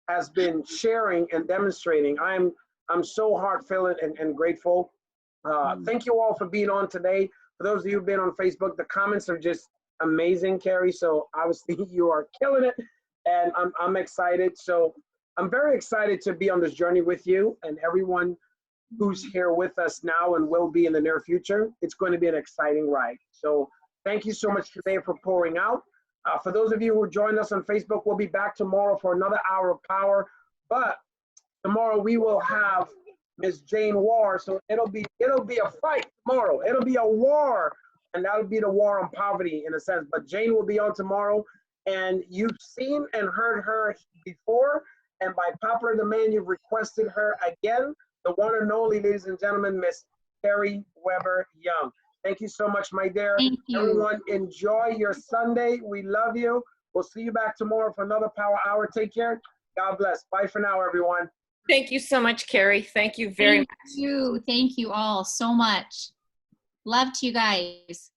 has been sharing and demonstrating. I'm so heartfelt and grateful. Thank you all for being on today. For those of you who've been on Facebook, the comments are just amazing, Kari. So obviously you are killing it, and I'm excited. So I'm very excited to be on this journey with you and everyone who's here with us now and will be in the near future. It's going to be an exciting ride. So thank you so much today for pouring out. For those of you who joined us on Facebook, we'll be back tomorrow for another hour of power. But tomorrow we will have Miss Jane War. So it'll be a fight tomorrow. It'll be a war, and that'll be the war on poverty in a sense. But Jane will be on tomorrow, and you've seen and heard her before, and by popular demand, you've requested her again. The one and only, ladies and gentlemen, Miss Kari Weber Young. Thank you so much, my dear. Thank you. Everyone, enjoy your Sunday. We love you. We'll see you back tomorrow for another Power Hour. Take care. God bless. Bye for now, everyone. Thank you so much, Kari. Thank you very much. Thank you. Thank you all so much. Love to you guys.